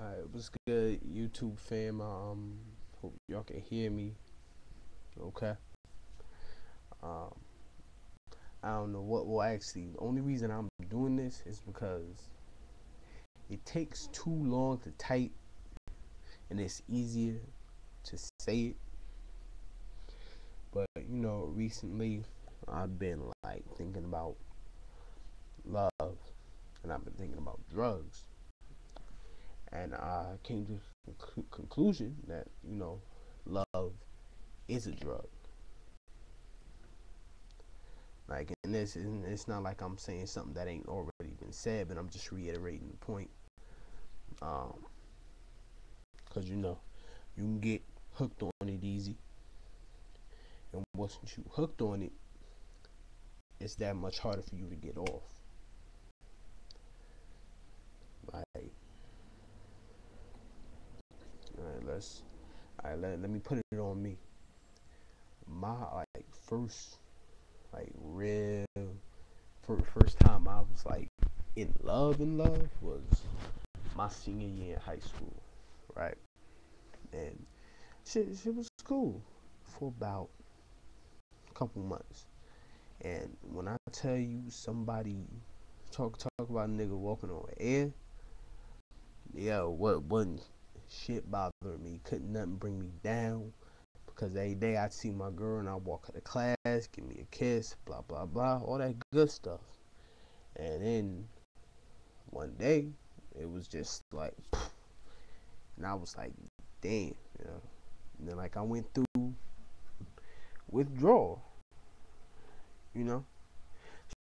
Alright, what's good, YouTube fam? Hope y'all can hear me. Okay. Um, I don't know what. Well, actually, the only reason I'm doing this is because it takes too long to type, and it's easier to say it. But recently I've been like thinking about love, and I've been thinking about drugs, and I came to the conclusion that love is a drug. Like, and this, and it's not like I'm saying something that ain't already been said, but I'm just reiterating the point. Um, Cause you can get hooked on it easy, and once you hooked on it, it's that much harder for you to get off. Like, all right, let me put it on me. My like first like real first time I was like in love was my senior year in high school, right? And shit was cool for about a couple months. And when I tell you somebody talk about a nigga walking on air, yo, what wasn't shit bothering me, couldn't nothing bring me down. Because every day I'd see my girl and I'd walk her to class, give me a kiss, blah blah blah, all that good stuff. And then one day it was just like, and I was like, damn, you know. And then like I went through withdrawal, you know.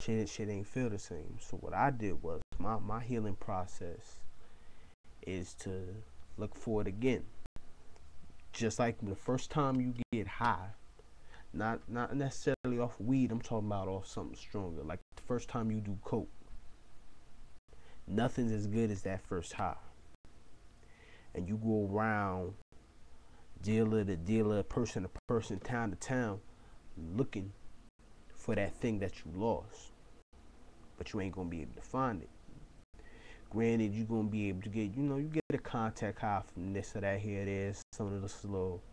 Shit ain't feel the same. So what I did was my healing process is to look for it again. Just like the first time you get high, not necessarily off weed, I'm talking about off something stronger. Like the first time you do coke, nothing's as good as that first high. And you go around dealer to dealer, person to person, town to town, looking for that thing that you lost. But you ain't gonna be able to find it. Granted, you're gonna be able to get, you get a contact high from this or that. Here it is, some of this little,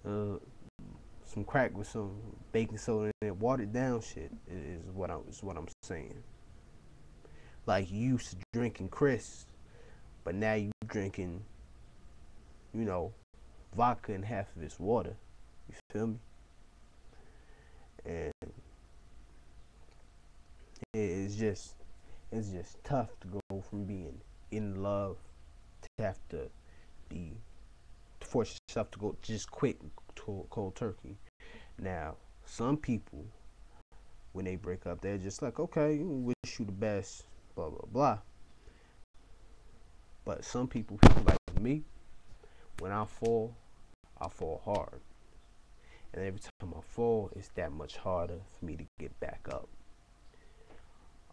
some crack with some baking soda in it, watered down shit is what I'm saying. Like you used to drinking Chris, but now you drinking, you know, vodka and half of its water. You feel me? And it's just tough to go from being in love to have to be to force yourself to go just quit cold turkey. Now, some people when they break up, they're just like, okay, wish you the best, blah blah blah. But some people like me, when I fall hard, and every time I fall, it's that much harder for me to get back up.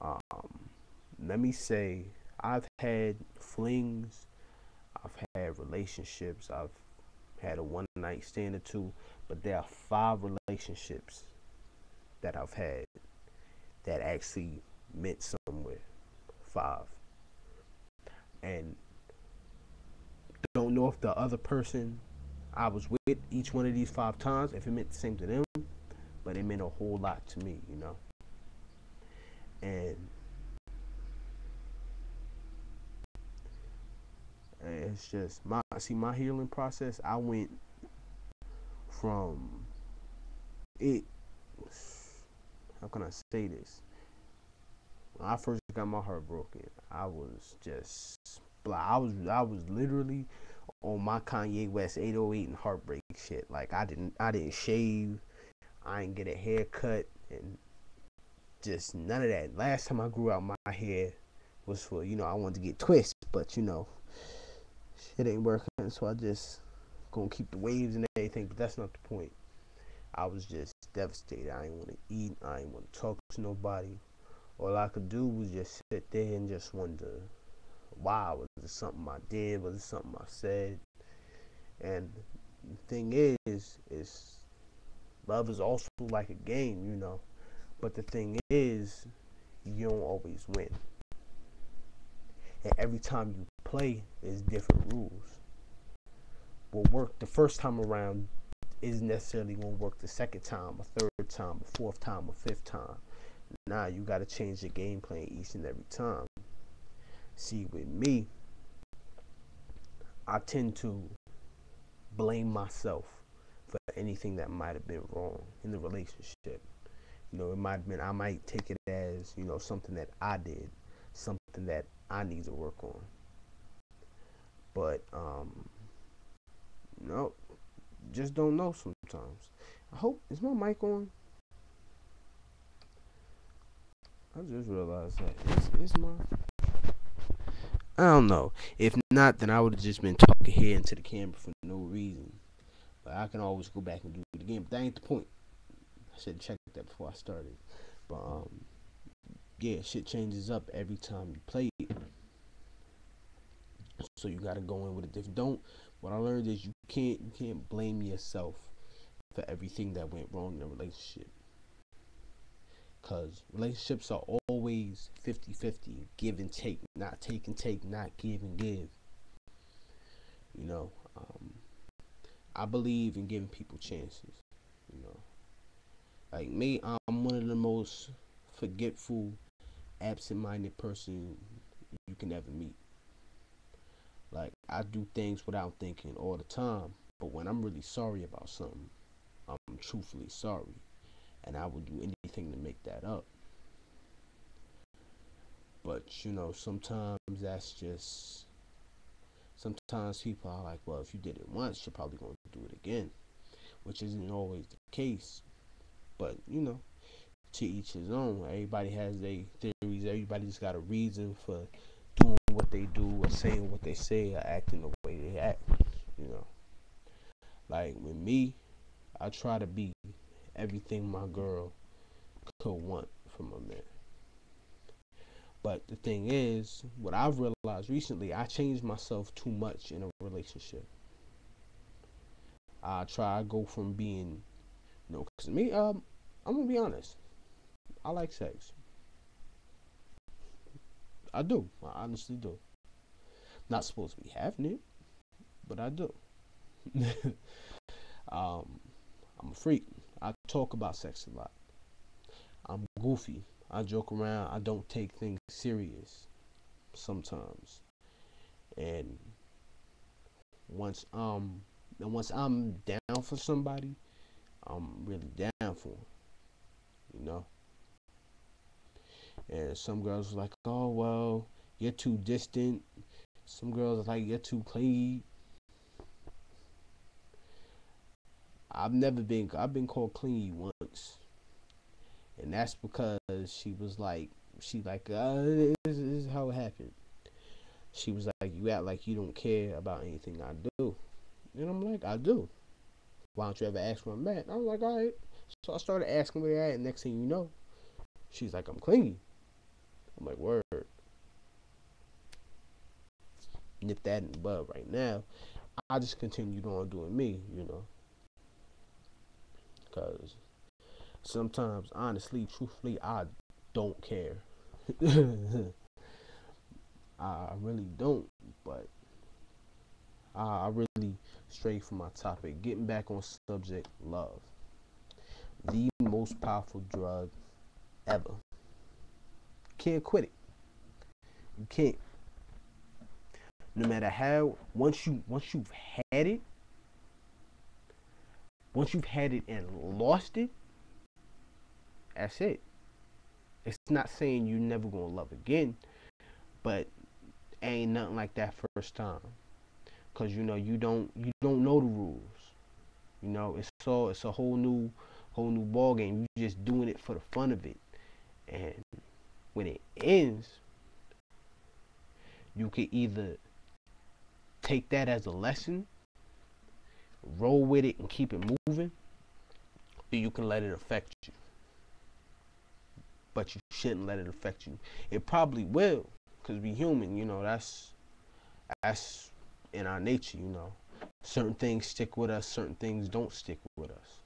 Um, Let me say, I've had flings, I've had relationships, I've had a one night stand or two, but there are 5 relationships that I've had that actually meant somewhere. 5. And don't know if the other person I was with each one of these 5 times, if it meant the same to them, but it meant a whole lot to me. And it's just my healing process. I went from it. How can I say this? When I first got my heart broken, I was just like I was literally on my Kanye West 808 and heartbreak shit. Like I didn't shave, I didn't get a haircut, and just none of that. Last time I grew out my hair was for I wanted to get twists, but shit ain't working, so I just gonna keep the waves and everything. But that's not the point. I was just devastated. I didn't want to eat. I didn't want to talk to nobody. All I could do was just sit there and just wonder, why? Was it something I did? Was it something I said? And the thing is love is also like a game. But the thing is, you don't always win. And every time you play is different rules. What worked the first time around isn't necessarily going to work the second time, a third time, a fourth time, a fifth time. Nah, you got to change your game plan each and every time. See, with me, I tend to blame myself for anything that might have been wrong in the relationship. It might have been, I might take it as, something that I did, something that I need to work on. But, no, just don't know sometimes. I hope, is my mic on? I just realized that. Is my, I don't know. If not, then I would have just been talking here into the camera for no reason. But I can always go back and do it again. But that ain't the point. I should have checked that before I started. But yeah, shit changes up every time you play it. So you gotta go in with a different. What I learned is you can't blame yourself for everything that went wrong in a relationship. Because relationships are always 50-50, give and take, not take and take, not give and give. I believe in giving people chances. Like me, I'm one of the most forgetful, absent-minded person you can ever meet. Like, I do things without thinking all the time, but when I'm really sorry about something, I'm truthfully sorry, and I will do anything to make that up. But sometimes people are like, well, if you did it once, you're probably going to do it again, which isn't always the case. But to each his own. Everybody has their theories. Everybody just got a reason for doing what they do, or saying what they say, or acting the way they act. Like with me, I try to be everything my girl could want from a man. But the thing is, what I've realized recently, I changed myself too much in a relationship. I go from being, because me, I'm gonna be honest. I like sex. I do. I honestly do. Not supposed to be having it, but I do. I'm a freak. I talk about sex a lot. I'm goofy. I joke around. I don't take things serious sometimes. And once I'm down for somebody, I'm really down for them. And some girls are like, oh well, you're too distant. Some girls are like, you're too clingy. I've been called clingy once, and that's because this is how it happened. She was like, you act like you don't care about anything I do. And I'm like, I do. Why don't you ever ask where I'm at? I was like, all right. So I started asking where they're at, and next thing you know, she's like, I'm clingy. I'm like, word. Nip that in the bud right now. I just continued on doing me, because sometimes, honestly, truthfully, I don't care. I really don't, but I really stray from my topic. Getting back on subject, love. The most powerful drug ever. Can't quit it. You can't. No matter how, once you've had it, and lost it, that's it. It's not saying you're never gonna love again, but ain't nothing like that first time. Cause you don't know the rules. It's a whole new ball game. You just doing it for the fun of it. And when it ends, you can either take that as a lesson, roll with it and keep it moving, or you can let it affect you. But you shouldn't let it affect you. It probably will, because we human, that's in our nature, Certain things stick with us, certain things don't stick with us.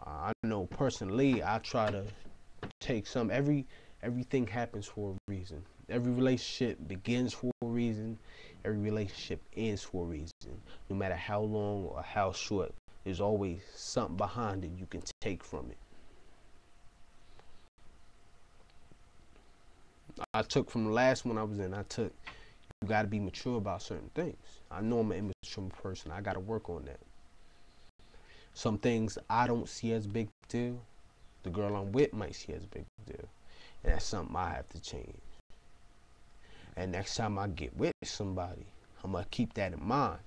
I know personally, I try to take everything happens for a reason. Every relationship begins for a a reason. Every relationship ends for a reason. No matter how long or how short, there's always something behind it you can take from it. I took from the last one I was in, you got to be mature about certain things. I know I'm an immature person. I got to work on that. Some things I don't see as a big deal, the girl I'm with might see as a big deal. And that's something I have to change. And next time I get with somebody, I'm going to keep that in mind.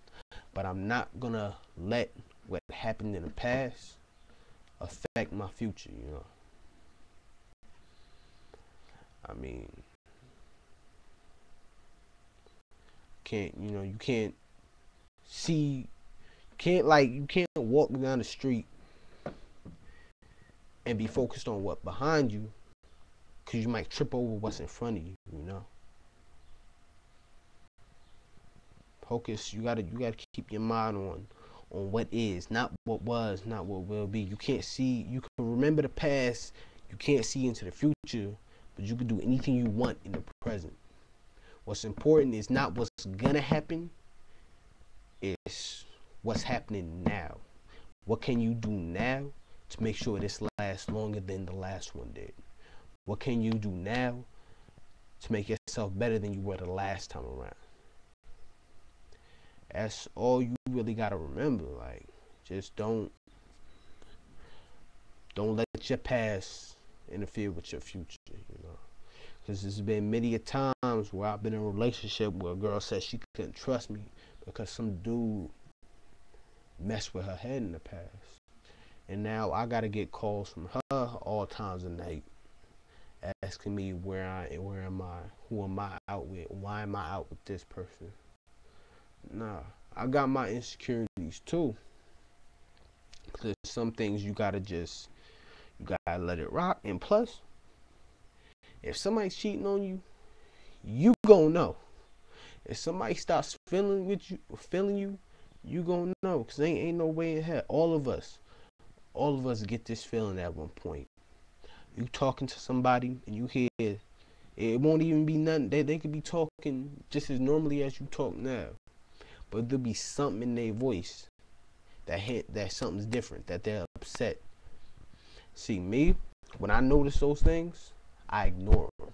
But I'm not going to let what happened in the past affect my future, you know. I mean, you can't see, you can't walk down the street and be focused on what behind you, because you might trip over what's in front of you, you know. Focus, you gotta keep your mind on what is, not what was, not what will be. You can remember the past, you can't see into the future, but you can do anything you want in the present. What's important is not what's gonna happen, it's what's happening now. What can you do now to make sure this lasts longer than the last one did? What can you do now to make yourself better than you were the last time around? That's all you really gotta remember. Like, just don't let your past interfere with your future, you know. Because there's been many a times where I've been in a relationship where a girl said she couldn't trust me because some dude messed with her head in the past. And now I gotta get calls from her all times of night asking me where am I, who am I out with, why am I out with this person? Nah, I got my insecurities too. There's some things you gotta let it rock. And plus, if somebody's cheating on you, you gon' know. If somebody starts feeling you, you gon' know. Cause ain't no way in hell. All of us get this feeling at one point. You talking to somebody and you hear it won't even be nothing. They could be talking just as normally as you talk now, but there'll be something in their voice that hint that something's different, that they're upset. See, me, when I notice those things, I ignore them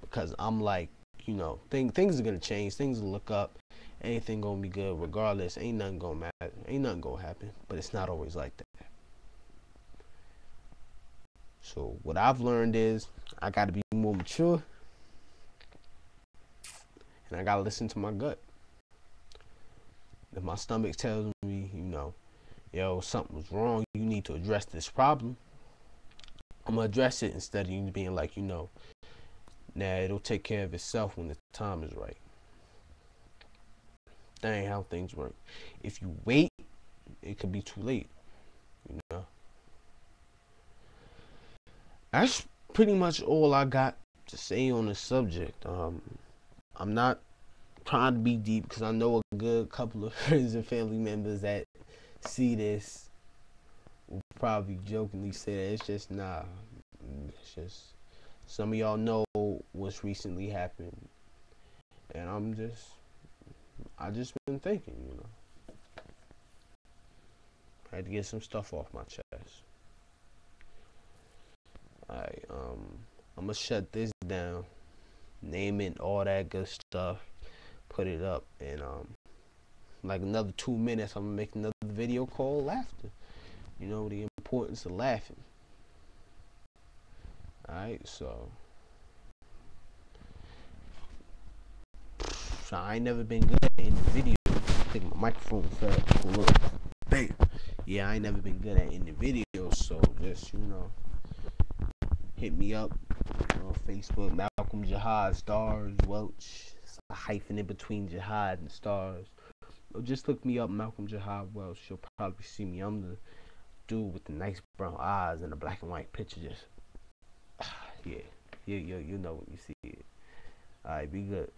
because I'm like, you know, things are gonna change. Things will look up. Anything gonna be good regardless. Ain't nothing gonna matter. Ain't nothing gonna happen. But it's not always like that. So what I've learned is I gotta be more mature, and I gotta listen to my gut. If my stomach tells me, you know, yo, something's wrong, you need to address this problem, I'm gonna address it instead of you being like, you know, nah, it'll take care of itself when the time is right. That ain't how things work. If you wait, it could be too late, you know. That's pretty much all I got to say on the subject. I'm not trying to be deep because I know a good couple of friends and family members that see this will probably jokingly say that it's just nah. It's just some of y'all know what's recently happened, and I just been thinking, you know. I had to get some stuff off my chest. Alright, I'm gonna shut this down, name it, all that good stuff, put it up, and like another 2 minutes, I'm gonna make another video called laughter. You know, the importance of laughing. Alright, so I ain't never been good in the video. I think my microphone fell. Look, bam. Yeah, I ain't never been good at in the video, so just, you know, hit me up on Facebook, Malcolm Jihad Stars Welch. It's a hyphen in between Jihad and Stars. Or just look me up, Malcolm Jihad Welch. You'll probably see me. I'm the dude with the nice brown eyes and the black and white picture. Just, yeah, you know when you see it. Alright, be good.